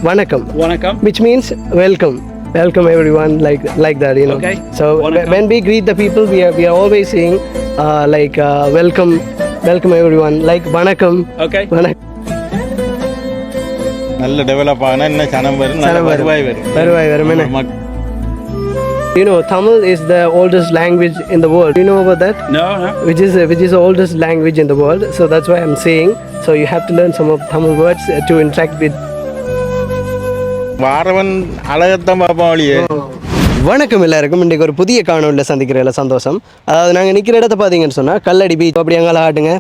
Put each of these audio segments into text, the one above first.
Vanakkam. Vanakkam. Which means welcome. Welcome everyone, like that, you know. Okay. So when we greet the people, we are always saying welcome everyone, like Vanakkam. Okay. நல்ல develop ஆனா இன்னும் சனம் வரும், நல்ல வருவாய் வரும். You know, Tamil is the oldest language in the world. Do you know about that? No. Which is the oldest language in the world. So that's why I'm saying. So you have to learn some of Tamil words to interact with. வாரவன் அழகத்தான் பாப்பா வழியே. வணக்கம் எல்லாருக்கும். இன்றைக்கு ஒரு புதிய காணொலியில் சந்திக்கிறதுல சந்தோஷம். அதாவது நாங்கள் நிற்கிற இடத்த பார்த்தீங்கன்னு சொன்னால் கல்லடி பீச். அப்படி அங்கே ஆட்டுங்க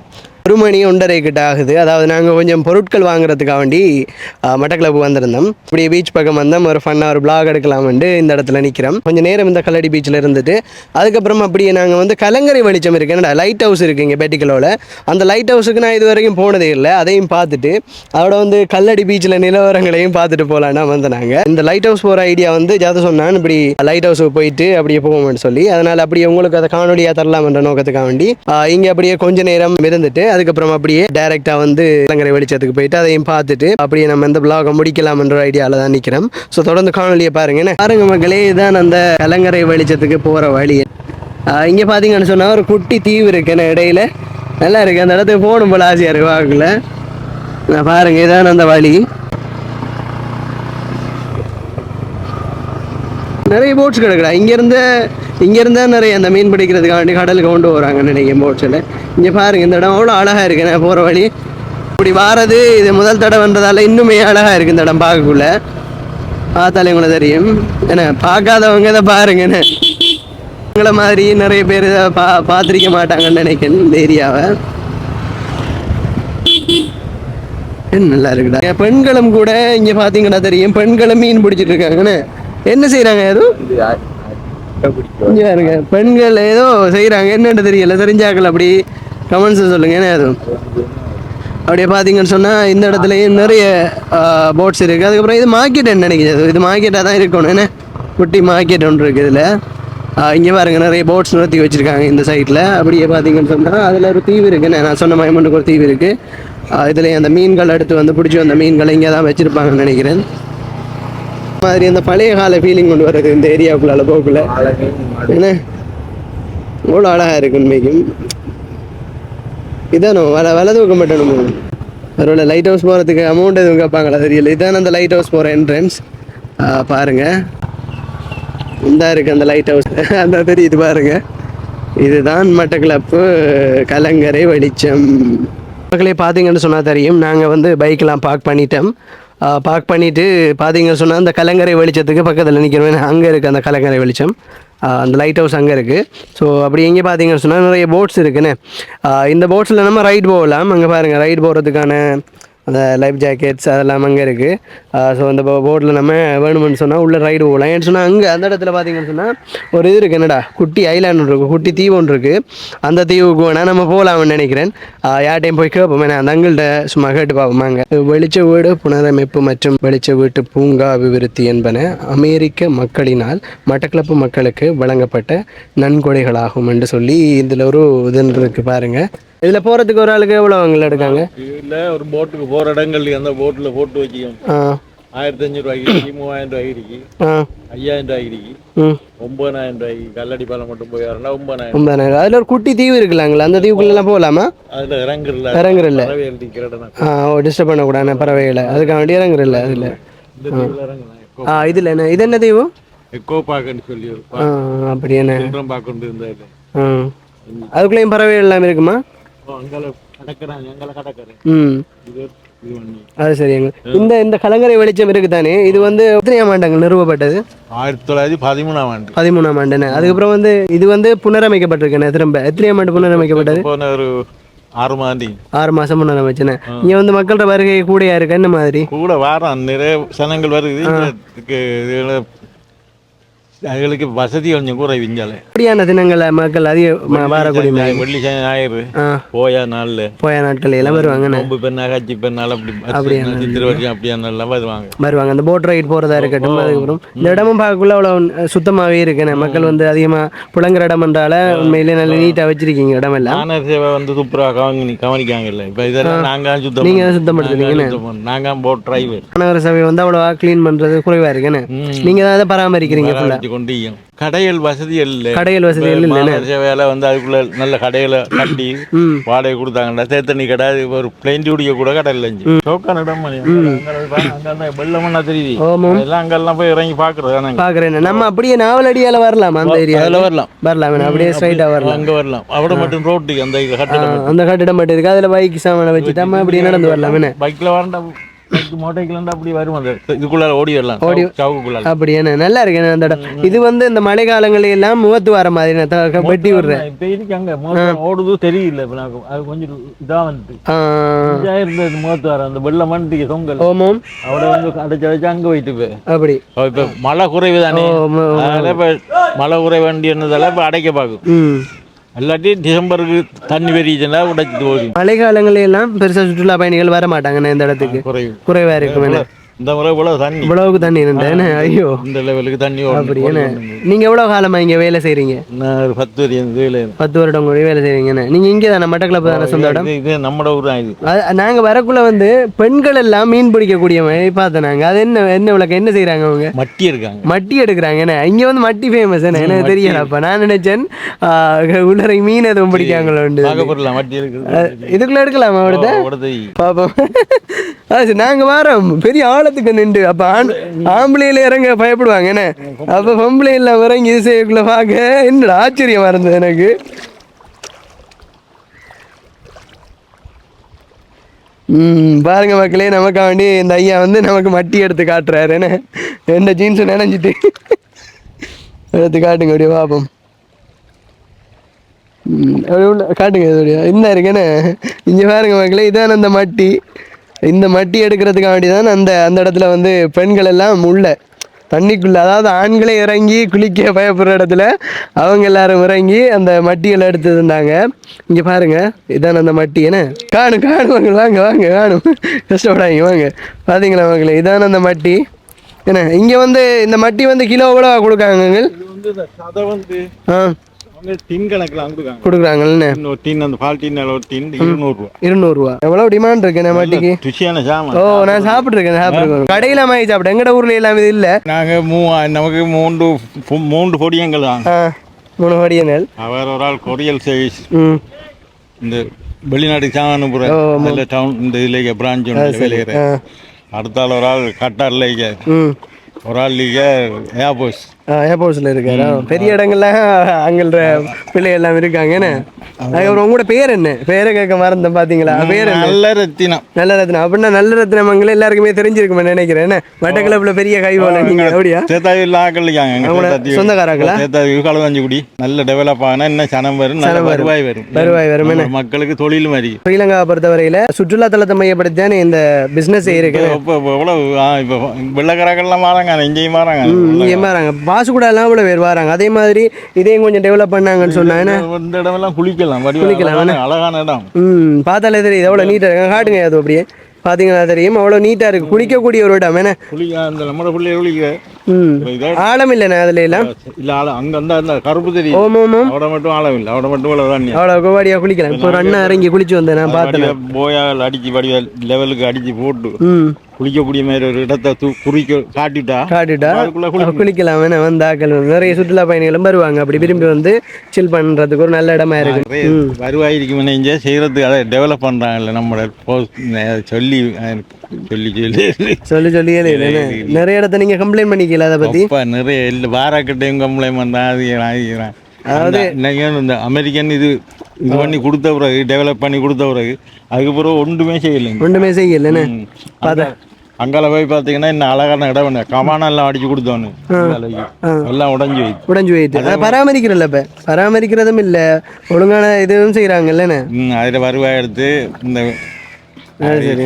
1 மணி 1:30 கிட்ட ஆகுது. அதாவது நாங்கள் கொஞ்சம் பொருட்கள் வாங்குறதுக்காக வேண்டி மட்டக்களப்பு வந்திருந்தோம். இப்படி பீச் பக்கம் வந்தோம், ஒரு ஃபன்னாக ஒரு பிளாக் எடுக்கலாம்னு இந்த இடத்துல நிற்கிறோம். கொஞ்சம் நேரம் இந்த கல்லடி பீச்சில் இருந்துட்டு அதுக்கப்புறம் அப்படியே நாங்கள் வந்து கலங்கரை வெளிச்சம் இருக்குது, என்னடா லைட் ஹவுஸ் இருக்குது இங்கே பெட்டிக்கலோவில். அந்த லைட் ஹவுஸுக்கு நான் இது வரைக்கும் போனதே இல்லை. அதையும் பார்த்துட்டு அதோட வந்து கல்லடி பீச்சில் நிலவரங்களையும் பார்த்துட்டு போகலான்னா வந்து நாங்கள் இந்த லைட் ஹவுஸ் போகிற ஐடியா வந்து ஜாத சொன்னான், இப்படி லைட் ஹவுஸுக்கு போயிட்டு அப்படியே போவோம்னு சொல்லி. அதனால் அப்படியே உங்களுக்கு அதை காணொலியாக தரலாம்ன்ற நோக்கத்துக்காக வேண்டி இங்கே அப்படியே கொஞ்ச நேரம் இருந்துட்டு அதுக்கப்புறம் அப்படியே டைரக்டா வந்து கலங்கரை வெளிச்சத்துக்கு போயிட்டு அதையும் பார்த்துட்டு அப்படியே நம்ம இந்த பிளாகை முடிக்கலாம்ன்ற ஐடியாவில் தான் நிற்கிறோம். ஸோ தொடர்ந்து காணொலியை பாருங்க. பாருங்க மக்களே, இதுதான் அந்த கலங்கரை வெளிச்சத்துக்கு போகிற வழி. இங்கே பார்த்தீங்கன்னு சொன்னால் ஒரு குட்டி தீவு இருக்குன்னு இடையில நல்லா இருக்கு. அந்த இடத்துக்கு போகணும் போல ஆசையாக இருக்கு வாக்குல. பாருங்க, இதான் அந்த வழி. நிறைய போட்ஸ் கிடக்குறா. இங்கேருந்து நிறைய அந்த மீன் பிடிக்கிறதுக்காண்டி கடலுக்கு கொண்டு போகிறாங்க நினைக்கிறேன் போட்ஸில். இங்கே பாருங்கள், இந்த இடம் அவ்வளோ அழகாக இருக்குது. நான் போகிற வழி இப்படி வாரது இது முதல் தடவைன்றதால இன்னுமே அழகாக இருக்குது இந்த இடம் பார்க்கக்குள்ள. பார்த்தாலே உங்களை தெரியும். ஏன்னா பார்க்காதவங்க இதை பாருங்கன்னு உங்களை மாதிரி நிறைய பேர் இதை பார்த்துருக்க மாட்டாங்கன்னு நினைக்கிறேன் இந்த ஏரியாவை. நல்லா இருக்குடா. பெண்களும் கூட இங்கே பார்த்தீங்கன்னா தெரியும், பெண்களும் மீன் பிடிச்சிட்டு இருக்காங்கன்னு. என்ன செய்கிறாங்க எதுவும் இங்கே பாருங்க, பெண்கள் ஏதோ செய்கிறாங்க, என்னென்னு தெரியல. தெரிஞ்சாக்கள் அப்படி கமெண்ட்ஸை சொல்லுங்க. ஏன்னா எதுவும் அப்படியே பார்த்தீங்கன்னு சொன்னால் இந்த இடத்துலையும் நிறைய போட்ஸ் இருக்குது. அதுக்கப்புறம் இது மார்க்கெட் என்ன நினைக்கிறது, இது மார்க்கெட்டாக தான் இருக்கணும். என்ன குட்டி மார்க்கெட் ஒன்று இருக்குது இதில். இங்கே பாருங்க, நிறைய போட்ஸ் நிறுத்தி வச்சுருக்காங்க இந்த சைட்டில். அப்படியே பார்த்தீங்கன்னு சொன்னால் அதில் ஒரு தீவு இருக்குன்னு நான் சொன்ன மைமண்டுக்கு ஒரு தீவு இருக்குது. இதுலேயும் அந்த மீன்கள் எடுத்து வந்து பிடிச்சி வந்த மீன்களை இங்கே தான் வச்சுருப்பாங்கன்னு நினைக்கிறேன். மாதிரி அந்த பழைய கால ஃபீலிங் கொண்டு வர்றது இந்த ஏரியாவுக்குள்ள போக்குள்ள. என்ன அவ்வளோ அழகாக இருக்கு உண்மைக்கும். இதானோ வலை தூக்க மாட்டேன். அவரோட லைட் ஹவுஸ் போகிறதுக்கு அமௌண்ட் எதுவும் கேட்பாங்களா தெரியல. இதான அந்த லைட் ஹவுஸ் போகிற என்ட்ரன்ஸ். பாருங்க, இந்த இருக்குது அந்த லைட் ஹவுஸ். அந்த தெரியுது பாருங்க, இதுதான் மட்டக்களப்பு கலங்கரை வெளிச்சம். மக்களே பார்த்தீங்கன்னு சொன்னால் தெரியும், நாங்கள் வந்து பைக்கெலாம் பார்க் பண்ணிட்டோம். பார்க் பண்ணிவிட்டு பார்த்தீங்கன்னு சொன்னால் அந்த கலங்கரை வெளிச்சத்துக்கு பக்கத்தில் நிற்கிறோம். அங்கே இருக்குது அந்த கலங்கரை வெளிச்சம், அந்த லைட் ஹவுஸ் அங்கே இருக்குது. ஸோ அப்படி எங்கே பார்த்தீங்கன்னு சொன்னால் நிறைய போட்ஸ் இருக்குன்னு. இந்த போட்ஸில் நம்ம ரைட் போகலாம். அங்கே பாருங்கள், ரைட் போகிறதுக்கான அந்த லைஃப் ஜாக்கெட்ஸ் அதெல்லாம் அங்கே இருக்குது. ஸோ அந்த போட்டில் நம்ம வேணுமென்னு சொன்னால் உள்ளே ரைடு போகலாம். ஏன்னு சொன்னால் அங்கே அந்த இடத்துல பார்த்தீங்கன்னு சொன்னால் ஒரு இது இருக்குது, என்னடா குட்டி ஐலாண்ட் ஒன்று இருக்குது, குட்டி தீவு ஒன்று இருக்குது. அந்த தீவுக்கு வேணால் நம்ம போகலாம்னு நினைக்கிறேன். யார்ட்டையும் போய் கேட்போம், ஏன்னா அந்த அங்கள்கிட்ட சும்மா கேட்டு பார்ப்போம். அங்கே வெளிச்ச வீடு புனரமைப்பு மற்றும் வெளிச்ச வீட்டு பூங்கா அபிவிருத்தி என்பன அமெரிக்க மக்களினால் மட்டக்களப்பு மக்களுக்கு வழங்கப்பட்ட நன்கொடைகளாகும் என்று சொல்லி இதில் ஒரு இதுன்னு இருக்குது பாருங்கள். இதில் போகிறதுக்கு ஒரு ஆளுக்கு எவ்வளோ அவங்கள எடுக்காங்க? இல்லை, ஒரு போட்டுக்கு போகிற இடங்கள் அந்த போட்டில் போட்டு வச்சுக்கோம். 1500 ரூபாய்க்கு, 3000 ரூபாய்க்கு, 5000 ரூபாய்க்கு, 9000 ரூபாய்க்கு. கல்லடி பாலம் மட்டும் போய் 9000. அதில் ஒரு குட்டி தீவு இருக்குல்லாங்களா, அந்த தீவுக்குள்ளெல்லாம் போகலாமா? அதில் இறங்குறல டிஸ்டர்ப் பண்ணக்கூடாது பறவைகளை, அதுக்காக வேண்டி இறங்குறல அதில். இதில் என்ன, இது என்ன தீவு? எக்கோ பார்க்குன்னு சொல்லி அப்படி என்ன பார்க்கொண்டு இருந்தாரு. அதுக்குள்ளேயும் பறவைகள் எல்லாம் இருக்குமா? அது சரிங்க. இந்த கலங்கரை வெளிச்சம் இருக்குதானே, இது வந்து எத்தனையாம் ஆண்டாங்க நிறுவப்பட்டது? 1913ஆம் ஆண்டு. 13ஆம் ஆண்டுன்னு. அதுக்கப்புறம் வந்து இது வந்து புனரமைக்கப்பட்டிருக்கேன். திரும்ப எத்தனையாம் ஆண்டு புனரமைக்கப்பட்டது? ஒரு 6 மாசம் புனரமைச்சேன். இங்க வந்து மக்களோட வருகை கூடயா இருக்கு? என்ன மாதிரி கூட வாரம் நிறைய சனங்கள் வருது. அதுகளுக்கு வசதி கொஞ்சம் குறைவு இஞ்சாலே. அப்படியான தினங்களை மக்கள் அதிக வரக்கூடிய வெள்ளி சனி ஞாயிறு போயா நாட்கள் எல்லாம் வருவாங்க. நோம்பு பெண்ணால் கட்சி பெண்ணால் அப்படி சித்திரை வருஷம் அப்படியானெல்லாம் வருவாங்க. அந்த போட் ரைட் போகிறதா இருக்கட்டும். அதுக்கப்புறம் இந்த இடமும் பார்க்கக்குள்ள அவ்வளோ சுத்தமாகவே இருக்குண்ணே. மக்கள் வந்து அதிகமாக புழங்குற இடம் என்றால உண்மையிலே நல்ல நீட்டாக வச்சிருக்கீங்க இடம் எல்லாம். மாநகர சேவை வந்து சூப்பராக கவனிக்காங்கல்ல. இப்போ இதெல்லாம் நாங்கள் சுத்தம், நீங்கள் சுத்தப்படுத்துறீங்கண்ணே. நாங்கள் போட் டிரைவர். மாநகர சேவை வந்து அவ்வளோவா க்ளீன் பண்ணுறது குறைவாக இருக்குண்ணே. நீங்கள் தான் அதை பராமரிக்கிறீங்க. கொண்டு கடைகள் வசதிகள் இல்லை. கடைகள் வசதிகள் இல்லை. சேவையால வந்து அதுக்குள்ள நல்ல கடைகளை கட்டி வாடகை கொடுத்தாங்கடா. சேத்தனி கடை ஒரு பிளைன் டியூடிய கூட கடை இல்லைஞ்சு சோக்கான இடம். வெள்ளமண்ணா தெரியுது எல்லாம் அங்கெல்லாம் போய் இறங்கி பாக்குறேன். நம்ம அப்படியே நாவலடியால வரலாம். அந்த ஏரியால வரலாம் அப்படியே ஸ்ட்ரைட்டா வரலாம். அங்க வரலாம். அவட மட்டும் ரோட்டுக்கு அந்த கட்டிடம் மட்டும் இருக்கு. அதுல பைக் சாமான வச்சுட்டு நம்ம அப்படியே நடந்து வரலாம். பைக்ல வரண்டா நல்லா இருக்கு அந்த இடம். இது வந்து இந்த மழை காலங்களில் எல்லாம் முகத்து வர மாதிரி வெட்டி விடுறேன். ஓடுது தெரியல. அது கொஞ்சம் இதா வந்து முகத்து வர அந்த வெள்ள மண்ணுக்கு தொங்கல் அவட வந்து அடைச்சு அடைச்சு அங்க போயிட்டு அப்படி. இப்ப மழை குறைவு தானே, மழை குறைவு வண்டி என்னதால இப்ப அடைக்க பாக்கும். இல்லாட்டி டிசம்பருக்கு தண்ணி பெரியதுன்னா உடைச்சிட்டு போகுது. மழை காலங்களில் எல்லாம் பெருசாக சுற்றுலா பயணிகள் வர மாட்டாங்கண்ணே. இந்த இடத்துக்கு குறைவா இருக்கும். இந்த முறை இவ்வளவுக்கு தண்ணி இருந்தேன். ஐயோ, இந்த லெவலுக்கு தண்ணி அப்படி. நீங்க எவ்வளவு காலமா இங்க வேலை செய்றீங்க? நான் ஒரு 10 வருடம் வேலை செய்றீங்கண்ணே. நீங்க இங்கே தானே மட்டக்களப்பு தானே சொந்த இடம்? இது நம்ம ஊர் தான். இது நாங்க வரக்குள்ள வந்து பெண்கள் எல்லாம் மீன் பிடிக்கக்கூடியவங்க பார்த்தோம் நாங்க. அது என்ன விளக்கம் என்ன செய்யறாங்க அவங்க? மட்டி எடுக்கிறாங்க. இங்க வந்து மட்டி ஃபேமஸ் எனக்கு தெரியல. அப்ப நான் நினைச்சேன் உள்ள மீன் எதுவும் பிடிக்காங்களோ. இதுக்குள்ள எடுக்கலாமா அவடத்தை பாப்போம். நாங்க வரோம் பெரிய ஆழத்துக்கு நின்று. அப்ப ஆம்பளையில இறங்க பயப்படுவாங்க. அப்ப பொம்பளை எல்லாம் இறங்கி இது செய்யக்குள்ள பார்க்க என்னடா ஆச்சரியமா இருந்தது எனக்கு. பாருங்க மக்களே, நமக்கா வேண்டி இந்த ஐயா வந்து நமக்கு மட்டி எடுத்து காட்டுறாரு. என்ன ஜீன்ஸ் நினைஞ்சிட்டு எடுத்து காட்டுங்க அப்படியே பார்ப்போம். காட்டுங்க என்ன இருக்குன்னு. இங்க பாருங்க மக்களே, இதான அந்த மட்டி. இந்த மட்டி எடுக்கிறதுக்காக வேண்டிதான் அந்த இடத்துல வந்து பெண்கள் எல்லாம் உள்ள தண்ணிக்குள்ள, அதாவது ஆண்களே இறங்கி குளிக்க பயப்படுற இடத்துல அவங்க எல்லாரும் இறங்கி அந்த மட்டியெல்லாம் எடுத்து இருந்தாங்க. இங்கே பாருங்க, இதான அந்த மட்டி. காணும் வாங்க வாங்க காணும், கஷ்டப்படாங்க வாங்க. பார்த்தீங்களா மக்களே, இதான அந்த மட்டி. இங்கே வந்து இந்த மட்டி வந்து கிலோ கூட கொடுக்காங்க. கொடுக்குறாங்கல்ல. 200 ரூபா. எவ்வளவு டிமாண்ட் இருக்கு மட்டிக்கு? ஓ, நான் சாப்பிட்டுருக்கேன். கடையில மாதிரி சாப்பிட்டேன். எங்கட ஊர்ல எல்லாம் இது இல்ல. நாங்க நமக்கு 3 பொடியங்கள் தான். 3 பொடியங்கள். அவர் ஒரு ஆள் கொரியல் சர்வீஸ் இந்த வெளிநாட்டுக்கு சாமானுபுரம் டவுன் இந்த இதுல பிரான்ச் வேலையிற. அடுத்த ஆள் ஒரு ஆள் கட்டார்ல, ஒரு ஆள் ஏர்போர்ட்ஸ்ல இருக்காரு. பெரிய இடங்கள்ல அங்கல்ற பிள்ளை எல்லாம் இருக்காங்க. அதுக்கப்புறம் உங்களோட பேர் என்ன? பேரை கேட்க மறந்தேன். பாத்தீங்களா? பேர் நல்ல ரத்தினம். அப்படின்னா நல்ல ரத்தினம் மங்கள எல்லாருக்குமே தெரிஞ்சிருக்குமே நினைக்கிறேன். மட்டக்களப்புல பெரிய கைவோல நீங்க அப்படியா? சொந்தக்காரங்களா? களஞ்சிக்குடி நல்ல டெவலப் ஆனா என்ன சனம் வரும், வருவாய் வரும், மக்களுக்கு தொழில் மாதிரி. ஸ்ரீலங்கா பொறுத்தவரையில சுற்றுலா தலத்தை மையப்படுத்தானே இந்த பிசினஸ் இருக்கு. இப்ப வெள்ளக்காரங்கள்லாம் மாறாங்க, இங்கேயும் மாறாங்க. பாசு கூட எல்லாம் கூட பேர் வராங்க. அதே மாதிரி இதையும் கொஞ்சம் டெவலப் பண்ணாங்கன்னு சொன்னாங்க. இந்த இடமெல்லாம் குளிக்கலாம், அழகான இடம். பார்த்தாலே தெரியுது எவ்வளவு நீட்டா இருக்கு. காட்டுங்க, அது அப்படியே பாத்தீங்கன்னா தெரியும் அவ்வளவு நீட்டா இருக்கு. குளிக்கக்கூடிய ஒரு இடம். ஆழம் இல்லைண்ணா அதுல எல்லாம் அங்க அந்த கருப்பு தெரியும். அவட மட்டும் ஆழம் இல்லை, அவட மட்டும் அவ்வளவு கோவாடியா குளிக்கலாம். இப்போ ஒரு அண்ணா இறங்கி குளிச்சு வந்தேன், நான் பார்த்தேன். போயால் அடிச்சு வடிவ லெவலுக்கு அடிச்சு போட்டு குளிக்கக்கூடிய மாதிரி ஒரு இடத்தை காட்டிட்டா குளிக்கலாம். வந்தாக்கள் நிறைய சுற்றுலா பயணிகளும் வருவாங்க. அப்படி விரும்பி வந்து சில் பண்றதுக்கு ஒரு நல்ல இடமா இருக்கு. வருவாயிருக்கு இங்கே செய்யறதுக்கு அதை டெவலப் பண்றாங்கல்ல நம்மளோட சொல்லி நிறைய இடத்த நீங்க கம்ப்ளைண்ட் பண்ணிக்கல அதை பத்தி. நிறைய வாராக்கட்டையும் கம்ப்ளைண்ட் பண்றான். அதாவது இந்த அமெரிக்கன் இது பண்ணி கொடுத்த பிறகு, டெவலப் பண்ணி கொடுத்த பிறகு அதுக்கப்புறம் ஒன்றுமே செய்யல. அங்கால போய் பாத்தீங்கன்னா என்ன அழகான இடம், கமானம் எல்லாம் அடிச்சு கொடுத்தோன்னு எல்லாம் உடஞ்சு போயிட்டு பராமரிக்கிறல்ல. இப்ப பராமரிக்கிறதும் இல்ல, ஒழுங்கான இதுவும் செய்யறாங்கல்ல. அதுல வருவாய் எடுத்து இந்த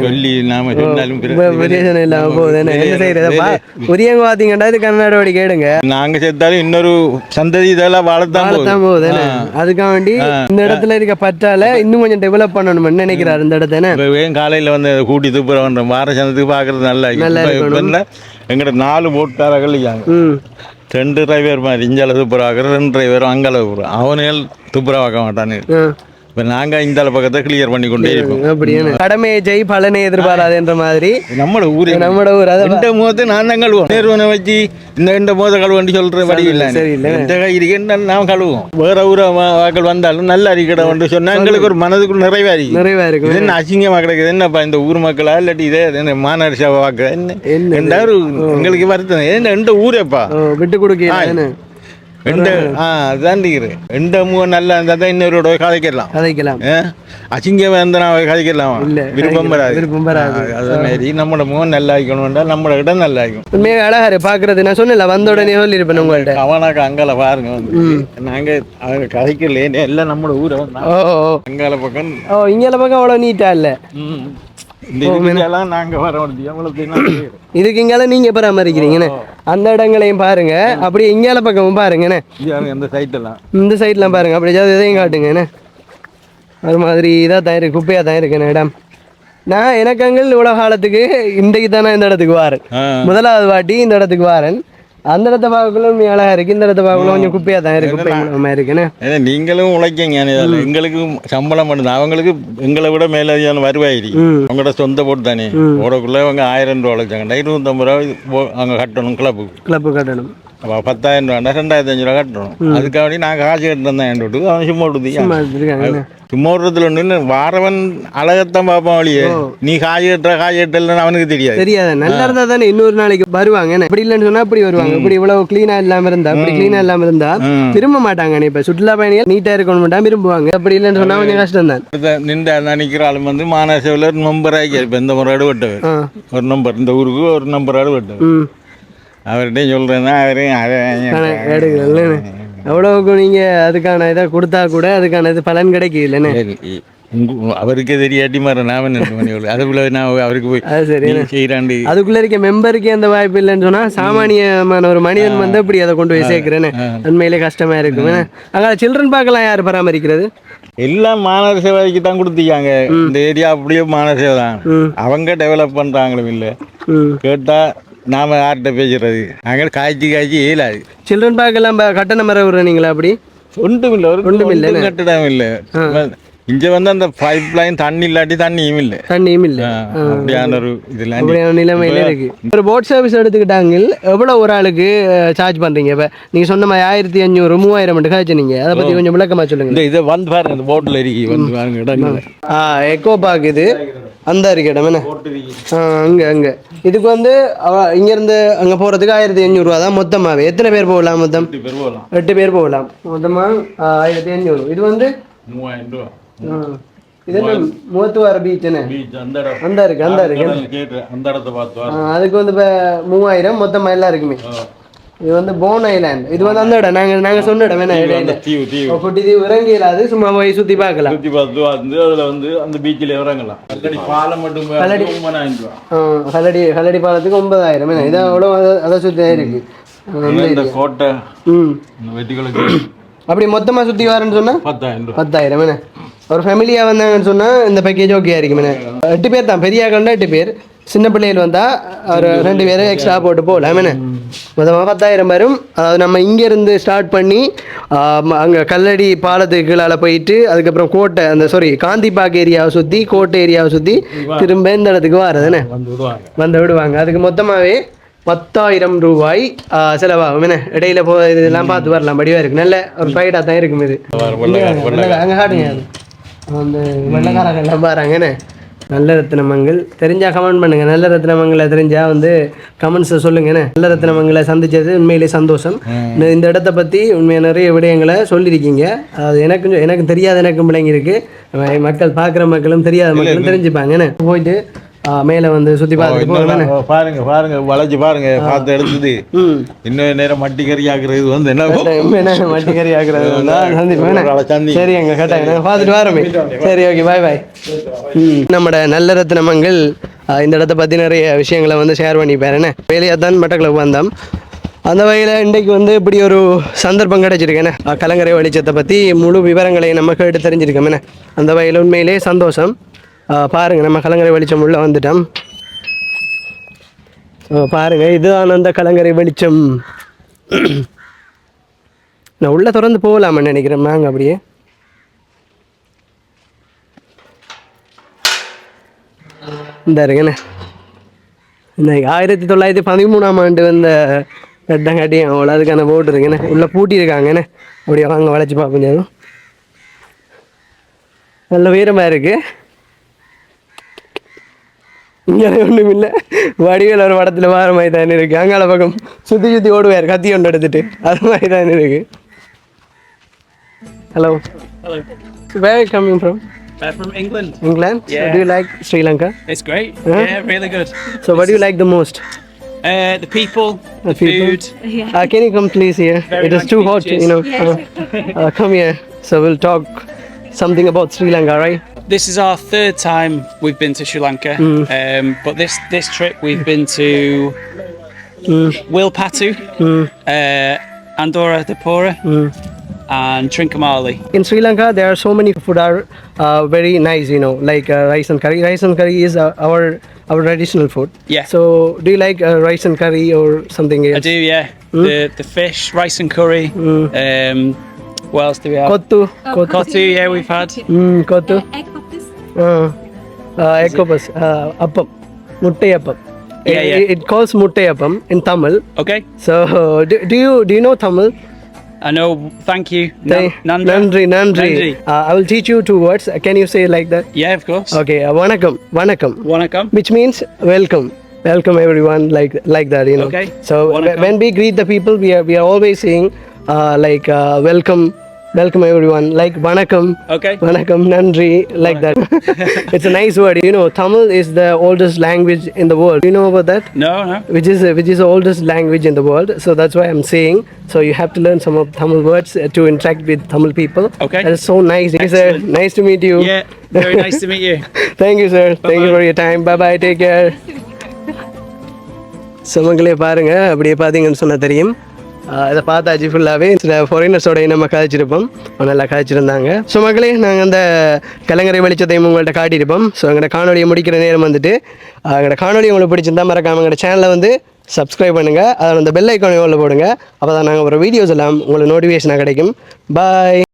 சொல்லி நாம சொன்னாலும் பிரயோஜனம் இல்லாம போகுது. என்ன செய்யறதப்பா உரியவங்க பாத்தீங்கன்னா இது நடவடிக்கை எடுங்க. நாங்க சேர்த்தாலும் இன்னொரு சந்ததி இதெல்லாம் வாழத்தான் போகுது. அதுக்காக வேண்டி இந்த இடத்துல இருக்க பற்றால இன்னும் கொஞ்சம் டெவலப் பண்ணணும்னு நினைக்கிறாரு இந்த இடத்த. காலையில வந்து கூட்டி துப்புரவு வார சந்தத்துக்கு பாக்குறது நல்லா எங்கட 4 போட்டாரர்கள் 2 டிரைவர் மாதிரி இஞ்சால துப்புரவாக்குற 2 டிரைவர் அங்கால அவனுகள் துப்புரவாக்க மாட்டானு. இப்போ நாங்கள் இந்த பக்கத்தை கிளியர் பண்ணி கொண்டே இருக்கோம். அப்படின்னு கடமையை ஜெய் பலனை எதிர்பாராதுன்ற மாதிரி நம்மளோட ஊர் இந்த முகத்தை நான் தான் கழுவோம். நேர்வனை வச்சு இந்த முகத்தை கழுவண்டி சொல்ற வழி இல்லை. இந்த இருக்கேன்னு நாம் கழுவோம். வேற ஊர் வாக்கள் வந்தாலும் நல்ல அறிக்கை வந்து சொன்னா எங்களுக்கு ஒரு மனதுக்கு நிறைவா இருக்கு. என்ன அசிங்கமா கிடக்குது, என்னப்பா இந்த ஊர் மக்களா இல்லாட்டி இதே மாநகர சபை வாக்க என்ன எங்களுக்கு வருத்தம். என்ன எந்த ஊரேப்பா விட்டு கொடுக்க நல்லா இருந்தா தான் இன்னொரு கதைக்கலாம். அசிங்கமா இருந்தா கதைக்கலாம் விருப்பம் வராது. அதே மாதிரி நம்மளோட முகம் நல்லா இருக்கணும்டா நம்மளோட இடம் நல்லா இருக்கும். உண்மையாக அழகாரு பாக்குறது. நான் சொன்னல வந்த உடனே சொல்லிருப்பேன் உங்கள்ட்ட. அவனாக்க அங்கால பாருங்க நாங்க கதைக்கல எல்லாம் நம்மளோட ஊரை அங்கால பக்கம் இங்கால பக்கம் அவ்வளவு நீட்டா இல்ல. இதுக்கு இங்கால நீங்க பராமரிக்கிறீங்கன்னு அந்த இடங்களையும் பாருங்க. அப்படியே இங்கால பக்கமும் பாருங்கண்ணே. இந்த சைட்லாம் பாருங்க. அப்படி இதையும் காட்டுங்கண்ணே. அது மாதிரி இதாக தான் இருக்கு, குப்பையா தான் இருக்குண்ணே இடம். நான் எனக்கு அங்கே இவ்வளோ காலத்துக்கு இன்றைக்கு தானே இந்த இடத்துக்கு வாரேன். முதலாவது வாட்டி இந்த இடத்துக்கு வாரேன். அந்த இடத்த பார்க்கல அழகா இருக்கு, இந்த இடத்த பார்க்கல கொஞ்சம் குப்பையா தான் இருக்கு, குப்பை இருக்குன்னு. நீங்களும் உழைக்கீங்க, எங்களுக்கு சம்பளம் பண்ணுது, அவங்களுக்கு எங்களை விட மேலதியான வருவாயிரி. அவங்களோட சொந்த போட்டு தானே ஓடக்குள்ள அவங்க 1000 ரூபா உழைச்சாங்க. 250 ரூபா அவங்க கட்டணும், கிளப்பு கட்டணும். அப்போ 10,000 ரூபா 2,500 ரூபா கட்டணும். அதுக்காக வேண்டி நாங்கள் காசு கட்டுறோம் தான். என் அவன் சும்மா விடுது. சும்மா விடுறதுல ஒன்று வாரவன் அழகத்தான் பார்ப்பான் வழியே. நீ காசு கட்டலன்னு அவனுக்கு தெரியாது. நல்லா இருந்தா தானே இன்னொரு நாளைக்கு வருவாங்க. இப்படி இல்லைன்னு சொன்னா அப்படி வருவாங்க. இப்படி இவ்வளவு கிளீனா இல்லாம இருந்தா, அப்படி கிளீனா இல்லாம இருந்தா விரும்ப மாட்டாங்க. இப்ப சுற்றுலா பயணிகள் நீட்டா இருக்கணும் விரும்புவாங்க. அப்படி இல்லைன்னு சொன்னா கொஞ்சம் கஷ்டம் தான். நின்று நினைக்கிற ஆளும் வந்து மாநகர நம்பர் ஆகி இப்ப இந்த முறை அடுவட்டவர் ஒரு நம்பர், இந்த ஊருக்கு ஒரு நம்பர் அடுவட்டவர். அவர்கிட்ட சொல்றேன்னா எவ்வளவுக்கு நீங்க அதுக்கான இதை கொடுத்தா கூட அதுக்கான இது பலன் கிடைக்குது இல்லைன்னு அவருக்கே தெரியாட்டி மாதிரி நாம அதுக்குள்ள நான் அவருக்கு போய் செய்யறாண்டி அதுக்குள்ள இருக்க மெம்பருக்கு அந்த வாய்ப்பு இல்லைன்னு சொன்னா சாமானியமான ஒரு மனிதன் வந்து அப்படி அதை கொண்டு போய் சேர்க்கிறேன்னு உண்மையிலே கஷ்டமா இருக்கும். அங்கே சில்ட்ரன் பார்க்கலாம் யார் பராமரிக்கிறது? எல்லாம் மாநகர சேவைக்கு தான் கொடுத்துருக்காங்க. இந்த ஏரியா அப்படியே மாநகர சேவை தான். அவங்க டெவலப் பண்றாங்களும் இல்லை. கேட்டா நாம யார்கிட்ட பேசுறது? நாங்கள் காய்ச்சி ஏலாது. சில்ட்ரன் பார்க்கலாம் கட்டணம் மர விடுறீங்களா? அப்படி ஒன்றும் இல்லை, ஒன்றும் இல்லை, கட்டிடம் இல்லை. இங்க வந்து அந்த பைப் லைன் தண்ணி இல்லாட்டி தண்ணியும் இல்லை. அப்படியான ஒரு இதெல்லாம் நிலைமையில இருக்கு. ஒரு போட் சர்வீஸ் எடுத்துக்கிட்டாங்க, எவ்வளவு ஒரு ஆளுக்கு சார்ஜ் பண்றீங்க? இப்ப நீங்க சொன்ன மாதிரி 1500 3000 காய்ச்சினீங்க. அதை பத்தி கொஞ்சம் விளக்கமா சொல்லுங்க. இதை வந்து பாருங்க, அந்த போட்ல இருக்கு வந்து பாருங்க இடங்கள். எக்கோ பார்க் இது அந்த இருக்கு இடம் என்ன அங்க இதுக்கு வந்து இங்க இருந்து அங்க போறதுக்கு 1500 ரூபா தான் மொத்தமாவே. எத்தனை பேர் போகலாம்? மொத்தம் 8 பேர் போகலாம். மொத்தமா 1500. இது வந்து 3000 ரூபா. இது மூத்துவார பீச் அந்த இருக்கு அதுக்கு வந்து இப்ப 3000 மொத்தமா எல்லாம் இருக்குமே. இது வந்து போன் ஐலாண்ட். இது வந்து அந்த இடம் நாங்க சொன்ன இடம் என்ன குட்டி தீவு இறங்கிடாது, சும்மா போய் சுத்தி பார்க்கலாம். சுத்தி பார்த்து அதுல வந்து அந்த பீச்சில் இறங்கலாம். பாலம் மட்டும் கல்லடி பாலத்துக்கு 9000. இது அவ்வளவு அதை சுத்தி இருக்கு. கோட்டை வெட்டிக்குளம் அப்படி மொத்தமா சுத்தி வரேன்னு சொன்னா 10,000. ஒரு ஃபேமிலியா வந்தாங்கன்னு சொன்னா இந்த பேக்கேஜ் ஓகே இருக்கும். 8 பேர் தான், பெரிய ஆக்கண்டா 8 பேர். சின்ன பிள்ளைகள் வந்தா ஒரு 2 பேர் எக்ஸ்ட்ரா போட்டு போகலாம். மொத்தமாக 10,000 வரும். அதாவது நம்ம இங்கேருந்து ஸ்டார்ட் பண்ணி அங்கே கல்லடி பாலத்துக்கு கீழே போயிட்டு அதுக்கப்புறம் கோட்டை அந்த காந்தி பார்க் ஏரியாவை சுற்றி கோட்டை ஏரியாவை சுற்றி திரும்ப இந்த இடத்துக்கு வரதுன்னு வந்து விடுவாங்க. அதுக்கு மொத்தமாகவே 10,000 ரூபாய் செலவாகும். இடையில இதெல்லாம் பார்த்து வரலாம். படிவாக இருக்கு, நல்ல ஒரு ஃபைடாக தான் இருக்கும். இது அங்கே காட்டுங்க, அந்த வெள்ளக்காரங்கெல்லாம் பாருங்கண்ணே. நல்ல ரத்தினமங்கல் தெரிஞ்சால் கமெண்ட் பண்ணுங்கள். நல்ல ரத்தினமங்கலை தெரிஞ்சால் வந்து கமெண்ட்ஸை சொல்லுங்கண்ணே. நல்ல ரத்தினமங்கலை சந்தித்தது உண்மையிலே சந்தோஷம். இந்த இடத்த பற்றி உண்மையாக நிறைய விடயங்களை சொல்லியிருக்கீங்க. அது எனக்கு தெரியாத எனக்கும் விளங்கி இருக்குது. மக்கள் பார்க்குற மக்களும் தெரியாத மக்களும் தெரிஞ்சுப்பாங்கண்ணே. போயிட்டு மேலே வந்து சுற்றி பார்த்துட்டு போகிறேன். பாருங்க பாருங்க வளைச்சு பாருங்க பார்த்து எடுத்தது. இன்னும் நேரம் மட்டி கறி ஆக்குறது வந்து என்ன மட்டி கறி ஆக்குறது. சரி எங்க கட்டாயம் பார்த்துட்டு வரமே. சரி ஓகே பாய் பாய். நம்மட நல்ல ரத்னமங்கள் இந்த இடத்த பற்றி நிறைய விஷயங்களை வந்து ஷேர் பண்ணிப்பார். என்ன வேலையாக தான் மட்டக்களப்பு வந்தோம். அந்த வகையில் இன்றைக்கு வந்து இப்படி ஒரு சந்தர்ப்பம் கிடைச்சிருக்கேன்னு கலங்கரை வெளிச்சத்தை பற்றி முழு விவரங்களை நம்ம கேட்டு தெரிஞ்சிருக்கோம். என்ன அந்த வகையில் உண்மையிலே சந்தோஷம். பாருங்கள் நம்ம கலங்கரை வெளிச்சம் உள்ளே வந்துட்டோம். பாருங்கள் இதுதான் அந்த கலங்கரை வெளிச்சம். நான் உள்ளே திறந்து போகலாமான்னு நினைக்கிறேன். நாங்கள் அப்படியே இந்த இருக்குண்ணே இன்னைக்கு 1913ஆம் ஆண்டு வந்த ரெட்டங்காட்டியும் அவ்வளோ அதுக்கான போட்டு இருக்குண்ணே. உள்ளே பூட்டியிருக்காங்கண்ணே. அப்படியே வாங்க வளைச்சி பார்ப்போம். நல்ல வீரமாக இருக்குது. இங்கே ஒன்றும் இல்லை. வடிவேல் ஒரு படத்தில் வார மாதிரி தான் இருக்குது. அங்கால பக்கம் சுற்றி சுற்றி ஓடுவார் கத்தி ஒன்று எடுத்துட்டு. அது மாதிரி தான் இருக்குது. Hello. Hello. Where are you coming from? From England. England? Yeah. So do you like Sri Lanka? It's great. Huh? Yeah, really good. So what do you like the most? The people, the people? food. Can you come please here? Very It is nice too hot, beaches. you know. Come here. So we'll talk something about Sri Lanka, right? This is our third time we've been to Sri Lanka. But this trip we've been to Wilpatu, Andorra Dapura, and Trincomalee. In Sri Lanka, there are so many food are very nice, you know, like rice and curry. Rice and curry is our traditional food. Yeah. So, do you like rice and curry or something else? I do, yeah. The fish, rice and curry. What else do we have? Kottu. Kottu, yeah, we've had. Kottu. Egg puffs. Egg appam. Muttai appam. Yeah. It calls muttai appam in Tamil. Okay. So, do you know Tamil? I know. Thank you. Nandri. Nandri. I will teach you 2 words. Can you say like that? Yeah, of course. Okay. Vanakkam. Vanakkam. Which means welcome. Welcome everyone. Like that, you know. Okay. So when we greet the people, we are always saying welcome everyone. Like vanakkam. Okay. Vanakkam, nandri, like that. It's a nice word. You know, Tamil is the oldest language in the world. You know about that? No. Which is the oldest language in the world. So that's why I'm saying. So you have to learn some of Tamil words to interact with Tamil people. Okay. That is so nice. Sir, nice to meet you. Yeah, very nice to meet you. Thank you, sir. Thank you for your time. Bye. Take care. மக்களே பாருங்க, அப்படியே பார்த்தீங்கன்னு சொன்னால் தெரியும். இதை பார்த்தாச்சு ஃபுல்லாகவே சில ஃபாரினர்ஸோடைய நம்ம கதைச்சிருப்போம். நல்லா கதைச்சிருந்தாங்க. ஸோ மக்களே நாங்கள் அந்த கலங்கரை வெளிச்சத்தையும் உங்கள்கிட்ட காட்டியிருப்போம். ஸோ எங்களோட காணொலியை முடிக்கிற நேரம் வந்துட்டு எங்களோட காணொலி உங்களுக்கு பிடிச்சிருந்தா மறக்காம எங்களோட சேனலை வந்து சப்ஸ்கிரைப் பண்ணுங்கள். அதில் அந்த பெல் ஐக்கானை உள்ள போடுங்க. அப்போ தான் நாங்கள் ஒரு வீடியோஸ் எல்லாம் உங்களுக்கு நோட்டிஃபிகேஷனாக கிடைக்கும். பாய்.